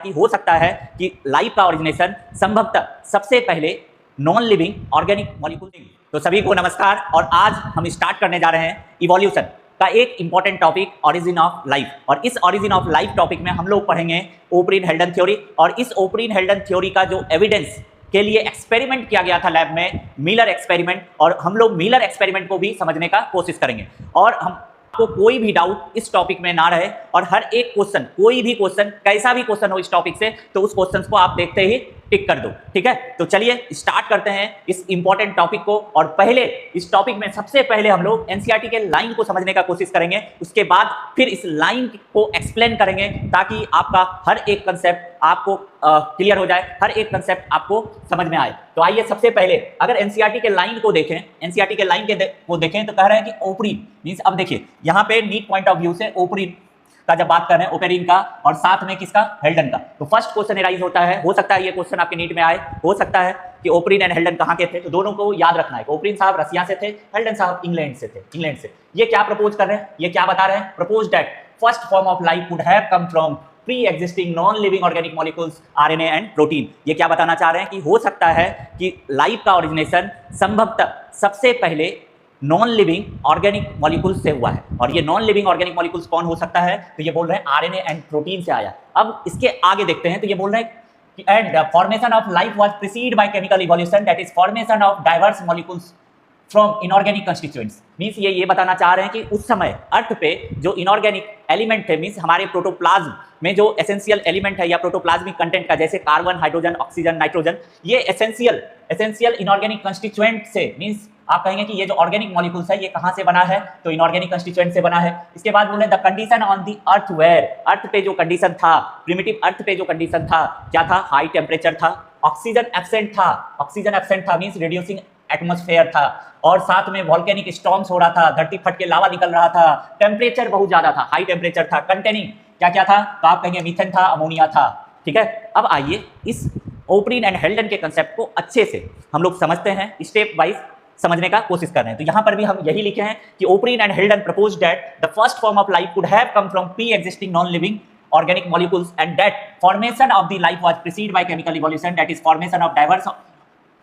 कि हो सकता है कि लाइफ का ओरिजिनेशन संभवतः सबसे पहले नॉन लिविंग ऑर्गेनिक मॉलिक्यूल। तो सभी को नमस्कार और आज हम स्टार्ट करने जा रहे हैं इवोल्यूशन का एक important topic origin of life. और इस ओरिजिन ऑफ लाइफ टॉपिक में हम लोग पढ़ेंगे ओपरिन हेल्डन थ्योरी। और इस ओपरिन हेल्डन थ्योरी का जो एविडेंस के लिए एक्सपेरिमेंट किया गया था लैब में, मिलर एक्सपेरिमेंट, और हम लोग मिलर एक्सपेरिमेंट को भी समझने का कोशिश करेंगे। और हम को कोई भी डाउट इस टॉपिक में ना रहे और हर एक क्वेश्चन, कोई भी क्वेश्चन, कैसा भी क्वेश्चन हो इस टॉपिक से, तो उस क्वेश्चन को आप देखते ही टिक कर दो। ठीक है, तो चलिए स्टार्ट करते हैं इस इंपॉर्टेंट टॉपिक को। और पहले इस टॉपिक में सबसे पहले हम लोग एनसीईआरटी के लाइन को समझने का कोशिश करेंगे, उसके बाद फिर इस लाइन को एक्सप्लेन करेंगे ताकि आपका हर एक कंसेप्ट आपको क्लियर हो जाए, हर एक कंसेप्ट आपको समझ में आए। तो आइए सबसे पहले अगर एनसीईआरटी के लाइन को देखें, एनसीईआरटी के लाइन को देखें तो कह रहे हैं कि ओपरिन मींस, अब देखिए यहाँ पे नीट पॉइंट ऑफ व्यू से ओपरिन का जब बात कर रहे हैं, ओपेरिन का, और साथ में किसका, हेल्डन का, तो फर्स्ट क्वेश्चन एराइज होता है, हो सकता है ये क्वेश्चन आपके नीट में आए, हो सकता है कि ओपरिन एंड हेल्डन कहाँ के थे। तो दोनों को याद रखना है, ओपरिन साहब रसिया से थे, हेल्डन साहब इंग्लैंड से थे, इंग्लैंड से। ये क्या प्रपोज कर रहे हैं, ये क्या बता रहे हैं, propose that first form of life would have come from pre existing non living organic molecules RNA and protein. ये क्या बताना चाह रहे हैं कि हो सकता है कि लाइफ का ओरिजिनेशन संभवतः सबसे पहले नॉन लिविंग ऑर्गेनिक मॉलिक्यूल्स से हुआ है। और ये नॉन लिविंग ऑर्गेनिक मॉलिक्यूल्स कौन हो सकता है, तो ये बोल रहे हैं आरएनए एंड प्रोटीन से आया। अब इसके आगे देखते हैं, तो ये बोल रहे हैं कि and formation of life was preceded by chemical evolution that is formation of diverse molecules from inorganic constituents. Means ये बताना चाह रहे हैं कि उस समय अर्थ पे जो इनऑर्गेनिक एलिमेंट थे, मींस हमारे प्रोटोप्लाज्म में जो एसेंशियल एलिमेंट है या प्रोटोप्लाज्मिक कंटेंट का, जैसे कार्बन, हाइड्रोजन, ऑक्सीजन, नाइट्रोजन, ये एसेंशियल इनऑर्गेनिक कंस्टिट्यूएंट से, मींस आप कहेंगे कि ये जो ऑर्गेनिक मॉलिक्यूल्स है ये कहां से बना है, तो इनऑर्गेनिक कंस्टिट्यूएंट से बना है। इसके बाद बोले the condition on the earth where, earth पे जो कंडीशन था, प्रिमिटिव अर्थ पे जो कंडीशन था, क्या था, हाई टेम्परेचर था, ऑक्सीजन एब्सेंट था, ऑक्सीजन एब्सेंट था मींस रिड्यूसिंग एटमॉस्फेयर था, और साथ में वॉल्केनिक स्टॉर्म्स हो रहा था, धरती फट के लावा निकल रहा था, टेम्परेचर बहुत ज्यादा था, हाई टेम्परेचर था, कंटेनिंग क्या था, तो आप कहेंगे मीथेन था, अमोनिया था। ठीक है, अब आइए इस ओपरिन एंड हेल्डन के कंसेप्ट को अच्छे से हम लोग समझते हैं, स्टेप वाइज समझने का कोशिश कर रहे हैं। तो यहां पर भी हम यही लिखे हैं कि Oparin and Haldane propose that the first form of life could have come from pre existing non living organic molecules and that formation of the life was preceded by chemical evolution that is formation of diverse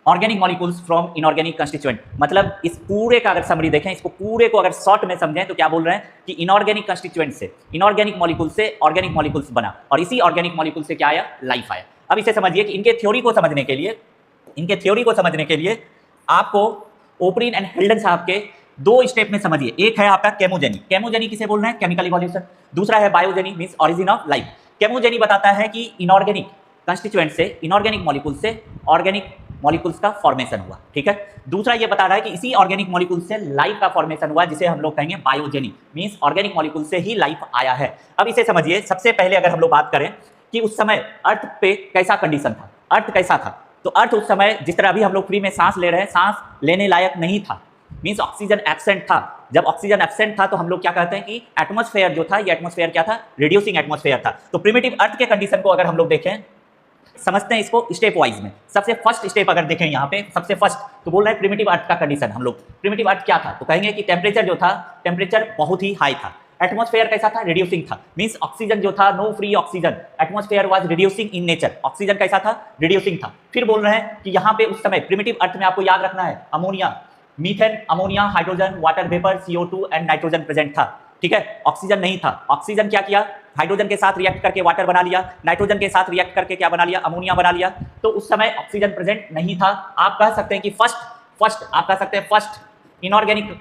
organic molecules from inorganic constituent। मतलब इस पूरे का अगर summary देखें, इसको पूरे को अगर शॉर्ट में समझें तो क्या बोल रहे हैं कि इनऑर्गेनिक कंस्टिट्यूएंट से, इनऑर्गेनिक मॉलिक्यूल से ऑर्गेनिक मॉलिक्यूल्स बना, और इसी ऑर्गेनिक मॉलिक्यूल से क्या आया, लाइफ आया। अब इसे समझिए कि इनके थ्योरी को समझने के लिए आपको ओपरिन एंड हेल्डन साहब के दो स्टेप में समझिए। एक है आपका केमोजेनी, केमोजेनी किसे बोल रहे हैं, केमिकल इवोल्यूशन। दूसरा है बायोजेनी मींस ओरिजिन ऑफ लाइफ। केमोजेनी बताता है कि इनऑर्गेनिक कंस्टिट्यूएंट से, इनऑर्गेनिक मॉलिक्यूल से ऑर्गेनिक मॉलिक्यूल्स का फॉर्मेशन हुआ। ठीक है, दूसरा ये बता रहा है कि इसी ऑर्गेनिक मॉलिक्यूल से लाइफ का फॉर्मेशन हुआ, जिसे हम लोग कहेंगे बायोजेनी मींस ऑर्गेनिक मॉलिक्यूल से ही लाइफ आया है। अब इसे समझिए, सबसे पहले अगर हम लोग बात करें कि उस समय अर्थ पे कैसा कंडीशन था, अर्थ कैसा था, तो अर्थ उस समय जिस तरह अभी हम लोग फ्री में सांस ले रहे हैं, सांस लेने लायक नहीं था, मींस ऑक्सीजन एब्सेंट था। जब ऑक्सीजन एब्सेंट था तो हम लोग क्या कहते हैं कि एटमॉस्फेयर जो था, ये एटमॉस्फेयर क्या था, रिड्यूसिंग एटमॉस्फेयर था। तो प्रिमिटिव अर्थ के कंडीशन को अगर हम लोग देखें, समझते हैं इसको स्टेप वाइज में। सबसे फर्स्ट स्टेप अगर देखें यहाँ पे, सबसे फर्स्ट तो बोल रहे हैं प्रिमिटिव अर्थ का कंडीशन। हम लोग प्रिमिटिव अर्थ क्या था, तो कहेंगे कि टेम्परेचर जो था, टेम्परेचर बहुत ही हाई था, एटमॉस्फेयर कैसा था, रिड्यूसिंग था, मींस ऑक्सीजन जो था, no free oxygen, atmosphere was reducing in nature, oxygen कैसा था, रिड्यूसिंग था। फिर बोल रहे हैं कि यहाँ पे उस समय प्रिमिटिव अर्थ में आपको याद रखना है ammonia, methane, ammonia, hydrogen, water vapour, CO2 and nitrogen present था। ठीक है, ऑक्सीजन नहीं था। ऑक्सीजन क्या किया, हाइड्रोजन के साथ रिएक्ट करके वाटर बना लिया, नाइट्रोजन के साथ रिएक्ट करके क्या बना लिया, अमोनिया बना लिया। तो उस समय ऑक्सीजन प्रेजेंट नहीं था। आप कह सकते हैं कि फर्स्ट इनऑर्गेनिक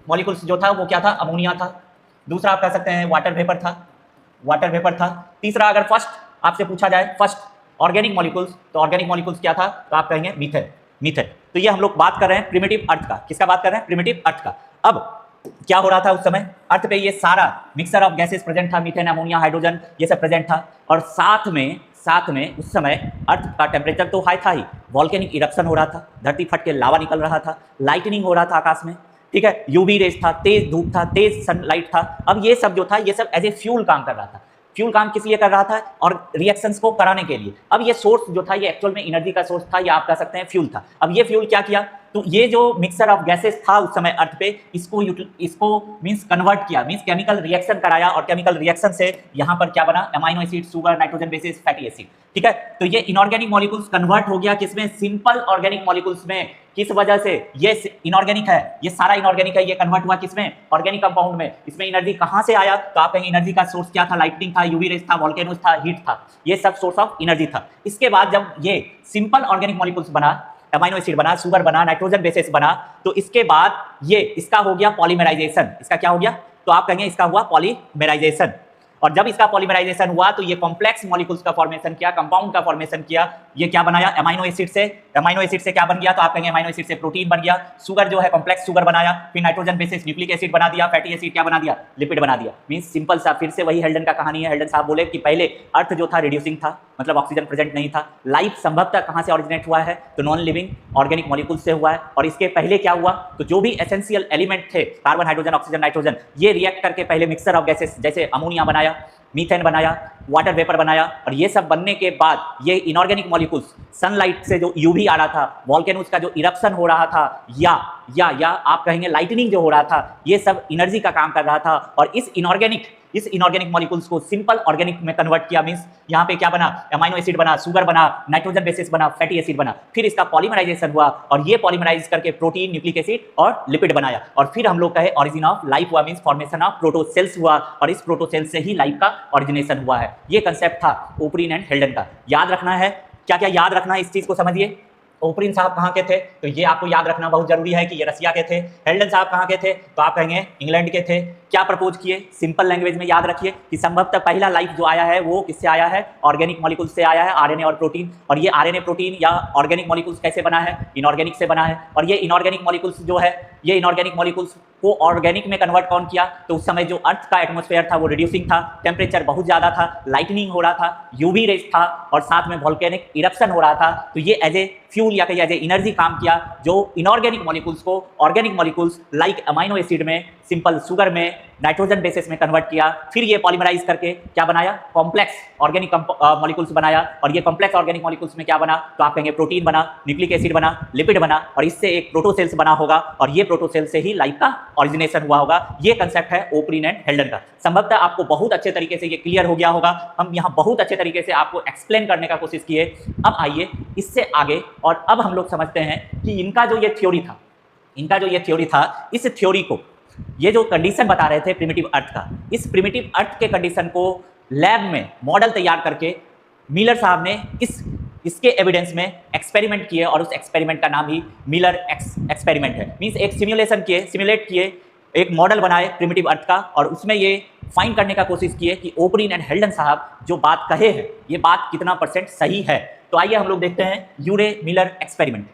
मॉलिक्यूल्स जो था वो क्या था, अमोनिया था। दूसरा आप कह सकते हैं वाटर वेपर था। तीसरा अगर फर्स्ट आपसे पूछा जाए फर्स्ट ऑर्गेनिक मॉलिक्यूल्स, तो ऑर्गेनिक मॉलिक्यूल्स क्या था, तो आप कहेंगे मीथेन। तो ये हम लोग बात कर रहे हैं प्रिमिटिव अर्थ का। किसका बात कर रहे हैं, प्रिमिटिव अर्थ का। अब क्या हो रहा था उस समय, अर्थ पे ये सारा मिक्सर ऑफ गैसेस प्रेजेंट था, मीथेन, अमोनिया, हाइड्रोजन, ये सब प्रेजेंट था। और साथ में उस समय अर्थ का टेम्परेचर तो हाई था ही, वॉल्केनिक इरप्शन हो रहा था, धरती फट के लावा निकल रहा था, लाइटनिंग हो रहा था आकाश में। ठीक है, यूवी रेज था, तेज धूप था, तेज सनलाइट था। अब ये सब जो था, ये सब एज ए फ्यूल काम कर रहा था। फ्यूल काम किस लिए कर रहा था, और रिएक्शंस को कराने के लिए। अब ये सोर्स जो था, ये एक्चुअल में एनर्जी का सोर्स था, या आप कह सकते हैं फ्यूल था। अब ये फ्यूल क्या किया, तो ये जो मिक्सचर ऑफ गैसेस था उस समय अर्थ पे, इसको मींस कन्वर्ट किया, मींस केमिकल रिएक्शन कराया, और केमिकल रिएक्शन से यहाँ पर क्या बना, amino acid, sugar, nitrogen basis, fatty acid. ठीक है, तो ये इनऑर्गेनिक मॉलिक्यूल्स कन्वर्ट हो गया किसमें, सिंपल ऑर्गेनिक मॉलिक्यूल्स में। किस वजह से, ये इनऑर्गेनिक है, ये सारा इनऑर्गेनिक है, ये कन्वर्ट हुआ किसमें, ऑर्गेनिक कंपाउंड में। इसमें एनर्जी कहां से आया, तो आप कहेंगे एनर्जी का सोर्स क्या था, लाइटनिंग था, यूवी रेज था, वोल्केनोस था, हीट था, ये सब सोर्स ऑफ एनर्जी था। इसके बाद जब ये सिंपल ऑर्गेनिक मॉलिक्यूल्स बना, अमाइनो एसिड बना, शुगर बना, नाइट्रोजन बेसिस बना, तो इसके बाद ये इसका हो गया पॉलीमराइजेशन। इसका क्या हो गया, तो आप कहेंगे इसका हुआ पॉलीमराइजेशन। और जब इसका पॉलीमराइजेशन हुआ तो ये कॉम्प्लेक्स मॉलिक्यूल्स का फॉर्मेशन किया, कंपाउंड का फॉर्मेशन किया। ये क्या बनाया, अमाइनो एसिड से, अमाइनो एसिड से क्या बन गया, तो आप कहेंगे अमाइनो एसिड से प्रोटीन बन गया। शुगर जो है कॉम्प्लेक्स शुगर बनाया, फिर नाइट्रोजन बेसिस न्यूक्लिक एसिड बना दिया, फैटी एसिड क्या बना दिया, लिपिड बना दिया। मींस सिंपल सा, फिर से वही हेल्डन का कहानी है। हेल्डन साहब बोले कि पहले अर्थ जो था रिड्यूसिंग था, मतलब ऑक्सीजन प्रेजेंट नहीं था। लाइफ संभवतः कहां से ऑरिजिनेट हुआ है, तो नॉन लिविंग ऑर्गेनिक मॉलिक्यूल से हुआ है। और इसके पहले क्या हुआ, तो जो भी एसेंशियल एलिमेंट थे, कार्बन, हाइड्रोजन, ऑक्सीजन, नाइट्रोजन, ये रिएक्ट करके पहले मिक्सचर ऑफ गैसेस जैसे अमोनिया बनाया, मीथेन बनाया, वाटर वेपर बनाया। और ये सब बनने के बाद ये इनऑर्गेनिक मॉलिक्यूल्स सनलाइट से जो यूवी आ रहा था, वोल्केनोस का जो इरप्शन हो रहा था, या आप कहेंगे लाइटनिंग जो हो रहा था, ये सब एनर्जी का काम कर रहा था। और इस इनऑर्गेनिक मॉलिक्यूल्स को सिंपल ऑर्गेनिक में कन्वर्ट किया। मींस यहाँ पे क्या बना, अमाइनो एसिड बना, शुगर बना, नाइट्रोजन बेसिस बना, फैटी एसिड बना। फिर इसका पॉलीमराइजेशन हुआ और ये पॉलीमराइज करके प्रोटीन, न्यूक्लिक एसिड और लिपिड बनाया। और फिर हम लोग कहे ऑरिजिन ऑफ लाइफ हुआ, मींस फॉर्मेशन ऑफ प्रोटोसेल्स हुआ। और इस प्रोटोसेल से ही लाइफ का ऑरिजिनेशन हुआ है। ये कंसेप्ट था ओपरिन एंड हेल्डन का। याद रखना है, क्या क्या याद रखना है, इस चीज को समझिए। ओपरिन साहब कहाँ के थे, तो ये आपको याद रखना बहुत जरूरी है कि ये रसिया के थे। हेल्डन साहब कहाँ के थे, तो आप कहेंगे इंग्लैंड के थे। क्या प्रपोज किए, सिंपल लैंग्वेज में याद रखिए कि संभवतः पहला लाइफ जो आया है वो किससे आया है, ऑर्गेनिक मॉलिक्यूल से आया है, आरएनए और प्रोटीन। और ये आरएनए, प्रोटीन या ऑर्गेनिक मॉलिक्यूल्स कैसे बना है, इनऑर्गेनिक से बना है। और ये इनऑर्गेनिक मॉलिक्यूल्स जो है, ये इनऑर्गेनिक मॉलिक्यूल्स को ऑर्गेनिक में कन्वर्ट कौन किया, तो उस समय जो अर्थ का एटमॉस्फेयर था वो रिड्यूसिंग था, टेम्परेचर बहुत ज्यादा था, लाइटनिंग हो रहा था, यूवी रेज था और साथ में वोल्केनिक इरप्शन हो रहा था। तो ये एज ए फ्यूल या एज ए एनर्जी काम किया, जो इनऑर्गेनिक मॉलिक्यूल्स को organic molecules like amino acid में, सिंपल शुगर में, नाइट्रोजन बेसिस में कन्वर्ट किया। फिर ये पॉलीमराइज करके क्या बनाया, कॉम्प्लेक्स ऑर्गेनिक मॉलिक्यूल्स बनाया। और ये कॉम्प्लेक्स ऑर्गेनिक मॉलिक्यूल्स में क्या बना, तो आप कहेंगे प्रोटीन बना, न्यूक्लिक एसिड बना, लिपिड बना। और इससे एक प्रोटोसेल्स बना होगा और ये प्रोटोसेल से ही लाइफ का ऑरिजिनेशन हुआ होगा। ये कंसेप्ट है ओपरिन एंड हेल्डन का। संभवतः आपको बहुत अच्छे तरीके से ये क्लियर हो गया होगा। हम यहाँ बहुत अच्छे तरीके से आपको एक्सप्लेन करने का कोशिश किए। अब आइए इससे आगे, और अब हम लोग समझते हैं कि इनका जो ये थ्योरी था, इस थ्योरी को, ये जो कंडीशन बता रहे थे प्रिमिटिव अर्थ का, इस प्रिमिटिव अर्थ के कंडीशन को लैब में मॉडल तैयार करके मिलर साहब ने इसके एविडेंस में एक्सपेरिमेंट किए। और उस एक्सपेरिमेंट का नाम ही मिलर एक्सपेरिमेंट है। मींस एक सिमुलेट किए, एक मॉडल बनाए प्रिमिटिव अर्थ का, और उसमें ये फाइंड करने का कोशिश किए कि ओपरिन एंड हेल्डन साहब जो बात कहे हैं, ये बात कितना % सही है। तो आइए हम लोग देखते हैं यूरे मिलर एक्सपेरिमेंट।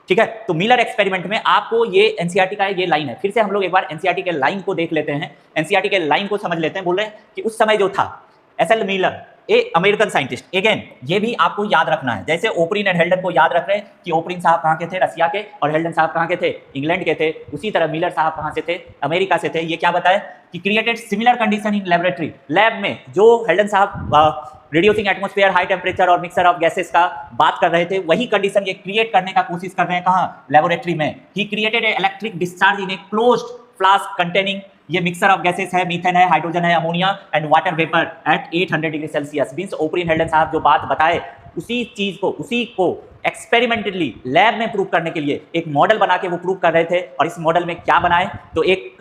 ठीक है, तो मिलर एक्सपेरिमेंट में आपको ये एनसीईआरटी का ये लाइन है। फिर से हम लोग एक बार एनसीईआरटी के लाइन को देख लेते हैं, एनसीईआरटी के लाइन को समझ लेते हैं। बोल रहे हैं कि उस समय जो था एसएल मिलर, ए अमेरिकन साइंटिस्ट, अगेन ये भी आपको याद रखना है। जैसे ओपरिन एंड हेल्डन को याद रख रहे हैं कि ओपरिन साहब कहाँ के थे, रसिया के, और हेल्डन साहब कहाँ के थे, इंग्लैंड के थे, उसी तरह मिलर साहब कहाँ से थे, अमेरिका से थे। ये क्या बताए कि created similar condition in laboratory, lab में जो हेल्डन साहब रिड्यूसिंग एटमॉस्फेयर, हाई टेम्परेचर और मिक्सचर ऑफ गैसेस का बात कर रहे थे, वही कंडीशन ये क्रिएट करने का कोशिश कर रहे हैं। कहाँ, लेबोरेटरी में। He created a electric discharge in a closed flask containing, ये मिक्सचर ऑफ गैसेस है, मीथेन है, हाइड्रोजन है, ammonia and water vapour at 800 degree Celsius. Means Oparin Haldane साहब जो बात बताए, उसी को एक्सपेरिमेंटली लैब में प्रूव करने के लिए एक मॉडल बना के वो प्रूव कर रहे थे। और इस मॉडल में क्या बनाए, तो एक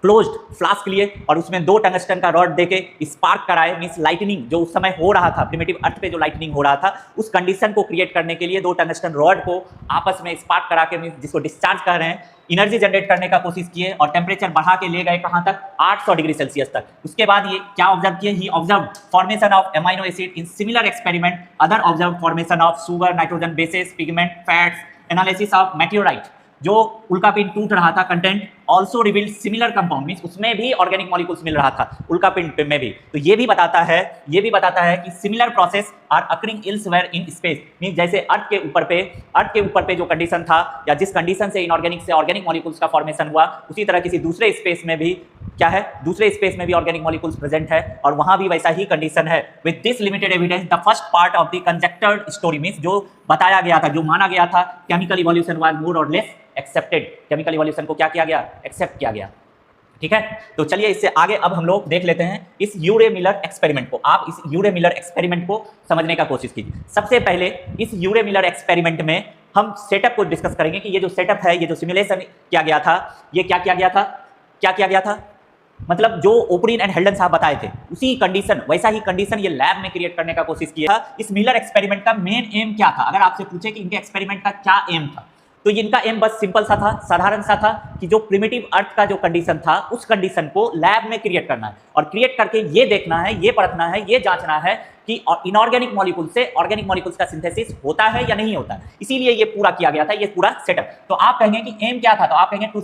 क्लोज्ड फ्लास्क लिए और उसमें 2 टंगस्टन का रॉड देके स्पार्क कराए। मींस लाइटनिंग जो उस समय हो रहा था, प्रिमिटिव अर्थ पे जो लाइटनिंग हो रहा था, उस कंडीशन को क्रिएट करने के लिए 2 टंगस्टन रॉड को आपस में स्पार्क करा के, जिसको डिस्चार्ज कर रहे हैं, एनर्जी जनरेट करने का कोशिश किए और टेम्परेचर बढ़ा के ले गए कहां तक, 800 डिग्री सेल्सियस तक। उसके बाद ये क्या ऑब्जर्व किए, he observe formation of amino acid in similar experiment, other observe formation of sugar, nitrogen bases, pigment, fats, analysis of meteorite, जो उल्कापिंड टूट रहा था, content also revealed similar compound, means उसमें भी ऑर्गेनिक मॉलिक्यूल्स मिल रहा था, उल्कापिंड में भी। तो ये भी बताता है कि similar process are occurring elsewhere in space, means जैसे अर्थ के ऊपर पे जो कंडीशन था या जिस कंडीशन से इनऑर्गेनिक से ऑर्गेनिक मॉलिक्यूल्स का फॉर्मेशन हुआ, उसी तरह किसी दूसरे स्पेस में भी क्या है, दूसरे स्पेस में भी ऑर्गेनिक मॉलिक्यूल्स प्रेजेंट है और वहां भी वैसा ही कंडीशन है। With this limited evidence the first part of the conjectured story, means जो बताया गया था, जो माना गया था, केमिकल इवोल्यूशन वाज मोर और लेस एक्सेप्टेड। केमिकल इवोल्यूशन को क्या किया गया, एक्सेप्ट किया गया। ठीक है, तो चलिए इससे आगे अब हम लोग देख लेते हैं इस यूरे मिलर एक्सपेरिमेंट को। आप इस यूरे मिलर एक्सपेरिमेंट को समझने का कोशिश कीजिए। सबसे पहले इस यूरे मिलर एक्सपेरिमेंट में हम सेटअप को डिस्कस करेंगे कि ये जो सेटअप है, ये जो सिमुलेशन किया गया था, ये क्या किया गया था, मतलब जो ओपरिन एंड हेल्डन साहब बताए थे उसी कंडीशन, वैसा ही कंडीशन ये लैब में क्रिएट करने का कोशिश किया था। इस मिलर एक्सपेरिमेंट का मेन एम क्या था, अगर आपसे पूछे कि इनके एक्सपेरिमेंट का क्या एम था, तो इनका एम बस सिंपल सा था, साधारण सा था कि जो प्रिमिटिव अर्थ का जो कंडीशन था उस कंडीशन को लैब में क्रिएट करना है और क्रिएट करके ये देखना है, ये परखना है, ये जांचना है कि इनऑर्गेनिक मॉलिक्यूल से ऑर्गेनिक मॉलिक्यूल्स का सिंथेसिस होता है या नहीं होता। इसीलिए ये पूरा किया गया था, ये पूरा सेटअप। तो आप कहेंगे कि एम क्या था, तो आप कहेंगे to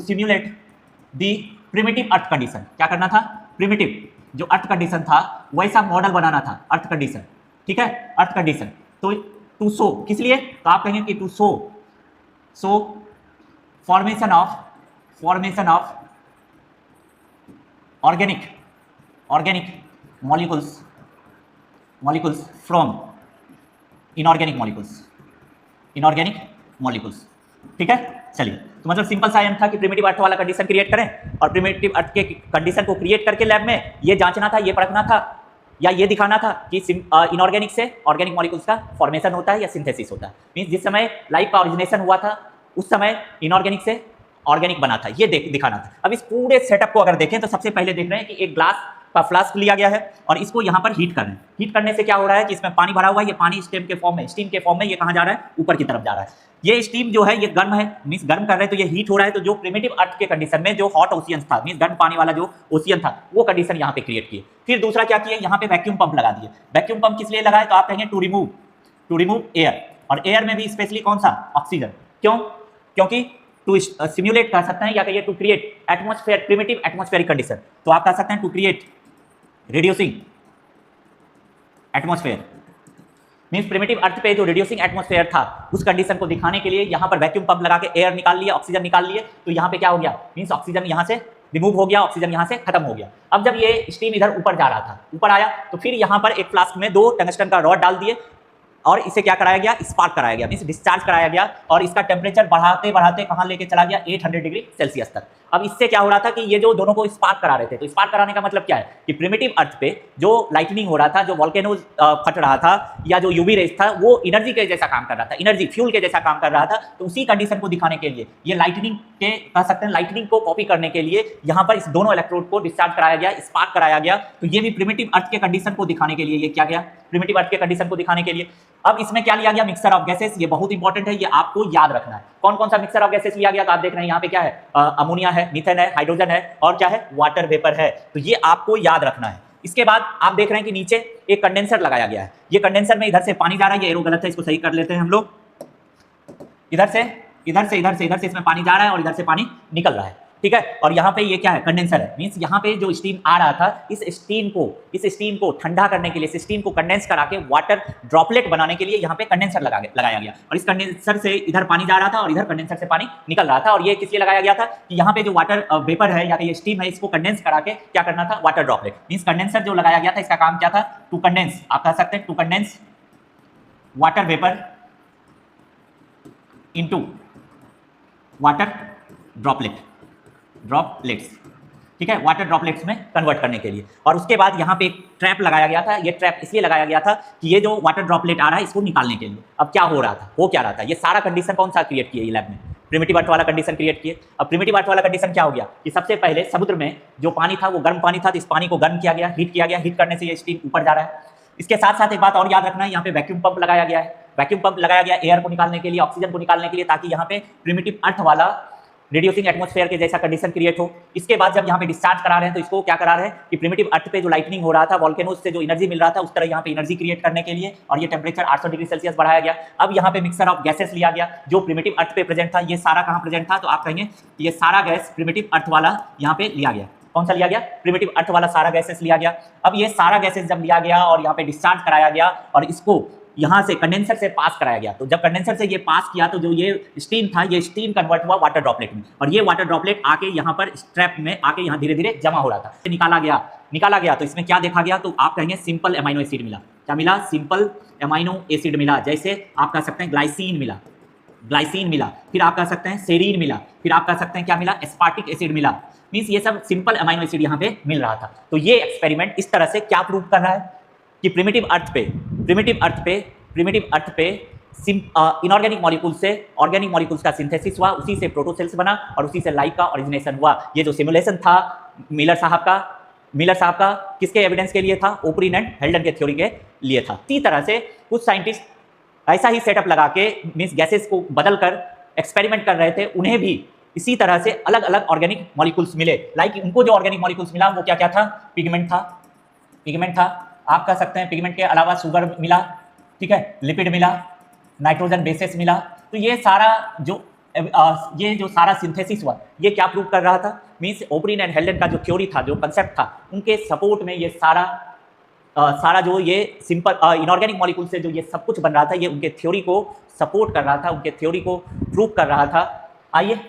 simulate the primitive earth condition. क्या करना था, प्रिमिटिव जो अर्थ कंडीशन था वैसा मॉडल बनाना था, अर्थ कंडीशन। ठीक है, अर्थ कंडीशन। तो टू शो, किस लिए, तो आप कहेंगे कि to show formation of organic molecules from inorganic molecules. ठीक है, चलिए, तो मतलब सिंपल सा एम था कि प्रिमिटिव अर्थ वाला कंडीशन क्रिएट करें और प्रिमिटिव अर्थ के कंडीशन को क्रिएट करके लैब में ये जांचना था, ये परखना था या ये दिखाना था कि इनऑर्गेनिक से ऑर्गेनिक मॉलिक्यूल्स का फॉर्मेशन होता है या सिंथेसिस होता है। मींस जिस समय लाइफ का ओरिजिनेशन हुआ था उस समय इनऑर्गेनिक से ऑर्गेनिक बना था, ये दिखाना था। अब इस पूरे सेटअप को अगर देखें तो सबसे पहले देख रहे हैं कि एक ग्लास का फ्लास्क लिया गया है और इसको यहाँ पर हीट कर रहे हैं। हीट करने से क्या हो रहा है कि इसमें पानी भरा हुआ है, ये पानी स्टीम के फॉर्म में ये कहाँ जा रहा है, ऊपर की तरफ जा रहा है। ये स्टीम जो है ये गर्म है, मींस गर्म कर रहे हैं तो ये हीट हो रहा है। तो जो प्रिमिटिव अर्थ के कंडीशन में जो हॉट ओशियन था, मींस गर्म पानी वाला जो ओशियन था, वो कंडीशन यहाँ पे क्रिएट किए। फिर दूसरा क्या किया, यहाँ पे वैक्यूम पंप लगा दिए। वैक्यूम पंप किस लिए लगाए, तो आप कहेंगे टू रिमूव एयर, और एयर में भी स्पेशली कौन सा, ऑक्सीजन। क्यों, क्योंकि टू सिम्युलेट कर सकते हैं या कहिए to create atmosphere, primitive atmospheric condition. तो आप कह सकते हैं to create reducing atmosphere, means primitive earth पे जो रिड्यूसिंग एटमॉस्फेयर था उस कंडीशन को दिखाने के लिए यहाँ पर वैक्यूम पंप लगा के एयर निकाल लिए, ऑक्सीजन निकाल लिए। तो यहाँ पे क्या हो गया, मींस ऑक्सीजन यहाँ से रिमूव हो गया, ऑक्सीजन यहाँ से खत्म हो गया। अब जब ये स्टीम इधर ऊपर जा रहा था, ऊपर आया, तो फिर यहाँ पर एक फ्लास्क में 2 टंगस्टन का रॉड डाल दिए और इसे क्या कराया गया, स्पार्क कराया गया, मींस डिस्चार्ज कराया गया और इसका टेम्परेचर बढ़ाते बढ़ाते कहाँ लेके चला गया, 800 डिग्री सेल्सियस तक। अब इससे क्या हो रहा था कि ये जो दोनों को स्पार्क करा रहे थे, तो स्पार्क कराने का मतलब क्या है कि प्रिमिटिव अर्थ पे जो लाइटनिंग हो रहा था, जो वोल्केनोज फट रहा था या जो यूवी रेज था, वो एनर्जी के जैसा काम कर रहा था, एनर्जी फ्यूल के जैसा काम कर रहा था। तो उसी कंडीशन को दिखाने के लिए ये लाइटनिंग के कह सकते हैं, लाइटनिंग को कॉपी करने के लिए यहाँ पर इस दोनों इलेक्ट्रोड को डिस्चार्ज कराया गया, स्पार्क कराया गया। तो ये भी प्रिमिटिव अर्थ के कंडीशन को दिखाने के लिए ये क्या गया, प्रिमिटिव अर्थ के कंडीशन को दिखाने के लिए। अब इसमें क्या लिया गया, मिक्सचर ऑफ गैसेस। ये बहुत इंपॉर्टेंट है, ये आपको याद रखना है। कौन कौन सा मिक्सचर ऑफ गैसेस लिया गया, तो आप देख रहे हैं यहाँ पे क्या है, अमोनिया है, मीथेन है, हाइड्रोजन है और क्या है, वाटर वेपर है। तो ये आपको याद रखना है। इसके बाद आप देख रहे हैं कि नीचे एक कंडेंसर लगाया गया है। ये कंडेंसर में इधर से पानी जा रहा है, ये एरो गलत है, इसको सही कर लेते हैं हम लोग। इधर से इसमें पानी जा रहा है और इधर से पानी निकल रहा है, ठीक है। और यहाँ पे ये क्या है, कंडेंसर है, मींस यहाँ पे जो स्टीम आ रहा था, इस स्टीम को ठंडा करने के लिए, इस स्टीम को कंडेंस करा के वाटर ड्रॉपलेट बनाने के लिए यहाँ पे कंडेंसर लगाया गया। और इस कंडेंसर से इधर पानी जा रहा था और इधर कंडेंसर से पानी निकल रहा था। और ये किस लिए लगाया गया था कि यहाँ पे जो वाटर वेपर है या ये स्टीम है, इसको कंडेंस करा के क्या करना था, वाटर ड्रॉपलेट। मींस कंडेंसर जो लगाया गया था, इसका काम क्या था, टू कंडेंस, आप कह सकते हैं to condense water vapour into water droplets, ठीक है, वाटर ड्रॉपलेट्स में कन्वर्ट करने के लिए। और उसके बाद यहाँ पे एक ट्रैप लगाया गया था। ये ट्रैप इसलिए लगाया गया था कि ये जो वाटर ड्रॉपलेट आ रहा है इसको निकालने के लिए। अब क्या हो रहा था, हो क्या रहा था, ये सारा कंडीशन कौन सा क्रिएट किया लैब में, प्रिमिटिव अर्थ वाला कंडीशन क्रिएट किए। अब प्रिमिटिव अर्थ वाला कंडीशन क्या हो गया कि सबसे पहले समुद्र में जो पानी था वो गर्म पानी था, तो इस पानी को गर्म किया गया, हीट किया गया, हीट करने से ये स्टीम ऊपर जा रहा है। इसके साथ साथ एक बात और याद रखना है, यहाँ पे वैक्यूम पंप लगाया गया है। वैक्यूम पंप लगाया गया एयर को निकालने के लिए, ऑक्सीजन को निकालने के लिए, ताकि यहाँ पे प्रिमिटिव अर्थ वाला रिड्यूसिंग एटमॉस्फेयर के जैसा कंडीशन क्रिएट हो। इसके बाद जब यहाँ पे डिस्चार्ज करा रहे हैं तो इसको क्या करा रहे हैं कि प्रिमिटिव अर्थ पे जो लाइटनिंग हो रहा था, वॉल्केनोज से जो एनर्जी मिल रहा था, उस तरह यहाँ पे एनर्जी क्रिएट करने के लिए और ये टेम्परेचर 800 डिग्री सेल्सियस बढ़ाया गया। अब यहाँ पे मिक्सर ऑफ गैसेस लिया गया जो प्रिमिटिव अर्थ पे प्रेजेंट था। ये सारा कहाँ प्रेजेंट था, तो आप कहेंगे ये सारा गैस प्रिमिटिव अर्थ वाला यहाँ पे लिया गया। कौन सा लिया गया, प्रिमिटिव अर्थ वाला सारा गैसेस लिया गया। अब ये सारा गैसेस जब लिया गया और यहाँ पे डिस्चार्ज कराया गया और इसको यहाँ से कंडेंसर से पास कराया गया, तो जब कंडेंसर से ये पास किया तो जो ये स्टीम था, ये स्टीम कन्वर्ट हुआ वाटर ड्रॉपलेट में, और ये वाटर ड्रॉपलेट आके यहाँ पर स्ट्रैप में आके यहाँ धीरे धीरे जमा हो रहा था। निकाला गया तो इसमें क्या देखा गया, तो आप कहेंगे सिंपल एमाइनो एसिड मिला। क्या मिला, सिंपल एमाइनो एसिड मिला। जैसे आप कह सकते हैं ग्लाइसिन मिला, फिर आप कह सकते हैं सेरीन मिला, फिर आप कह सकते हैं क्या मिला, एस्पार्टिक एसिड मिला। मीन्स ये सब सिंपल एमाइनो एसिड यहाँ पे मिल रहा था। तो ये एक्सपेरिमेंट इस तरह से क्या प्रूव कर रहा है कि प्रिमिटिव अर्थ पे इनऑर्गेनिक मॉलिक्यूल से ऑर्गेनिक मॉलिक्यूल्स का सिंथेसिस हुआ, उसी से प्रोटोसेल्स बना और उसी से लाइफ का ओरिजिनेशन हुआ। ये जो सिमुलेशन था मिलर साहब का किसके एविडेंस के लिए था, ओपरिन एंड हेल्डन के थ्योरी के लिए था। इसी तरह से कुछ साइंटिस्ट ऐसा ही सेटअप लगा के मीन्स गैसेस को बदल कर एक्सपेरिमेंट कर रहे थे, उन्हें भी इसी तरह से अलग अलग ऑर्गेनिक मॉलिक्यूल्स मिले। लाइक उनको जो ऑर्गेनिक मॉलिक्यूल्स मिला वो क्या क्या था, पिगमेंट था। आप कह सकते हैं पिगमेंट के अलावा शुगर मिला, ठीक है, लिपिड मिला, नाइट्रोजन बेसेस मिला। तो ये जो सारा सिंथेसिस हुआ, ये क्या प्रूव कर रहा था, मीन्स ओपरिन एंड हेल्डन का जो थ्योरी था, जो कंसेप्ट था, उनके सपोर्ट में ये सारा जो ये सिंपल इनऑर्गेनिक मॉलिक्यूल से जो ये सब कुछ बन रहा था, ये उनके थ्योरी को सपोर्ट कर रहा था, उनके थ्योरी को प्रूव कर रहा था। आइए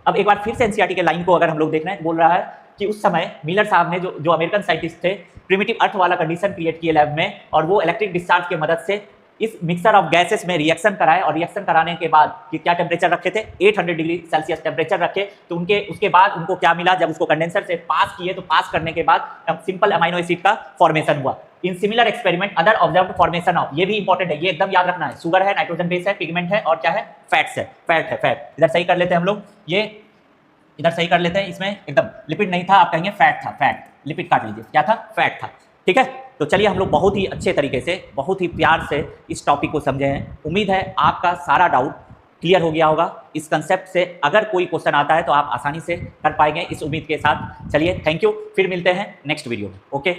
अब एक बार फिर से एनसीईआरटी के लाइन को अगर हम लोग देख रहे हैं, बोल रहा है कि उस समय मिलर साहब ने जो अमेरिकन साइंटिस्ट थे, प्रिमिटिव अर्थ वाला कंडीशन क्रिएट किए लैब में, और वो इलेक्ट्रिक डिस्चार्ज की मदद से इस मिक्सर ऑफ गैसेस में रिएक्शन कराए, और रिएक्शन कराने के बाद कि क्या टेम्परेचर रखे थे, 800 डिग्री सेल्सियस टेम्परेचर रखे। तो उसके बाद उनको क्या मिला, जब उसको कंडेंसर से पास किए तो पास करने के बाद सिंपल अमाइनो एसिड का फॉर्मेशन हुआ। इन similar experiment other observed formation of, ये भी इंपॉर्टेंट है, ये एकदम याद रखना है, शुगर है, नाइट्रोजन बेस है, पिगमेंट है, और क्या है, फैट। इधर सही कर लेते हैं हम लोग, ये इधर सही कर लेते हैं, इसमें एकदम लिपिड नहीं था, आप कहेंगे फैट, लिपिड काट लीजिए, क्या था, फैट था। ठीक है, तो चलिए हम लोग बहुत ही अच्छे तरीके से, बहुत ही प्यार से इस टॉपिक को समझे हैं। उम्मीद है आपका सारा डाउट क्लियर हो गया होगा। इस कंसेप्ट से अगर कोई क्वेश्चन आता है तो आप आसानी से कर पाएंगे, इस उम्मीद के साथ। चलिए, थैंक यू, फिर मिलते हैं नेक्स्ट वीडियो में। ओके।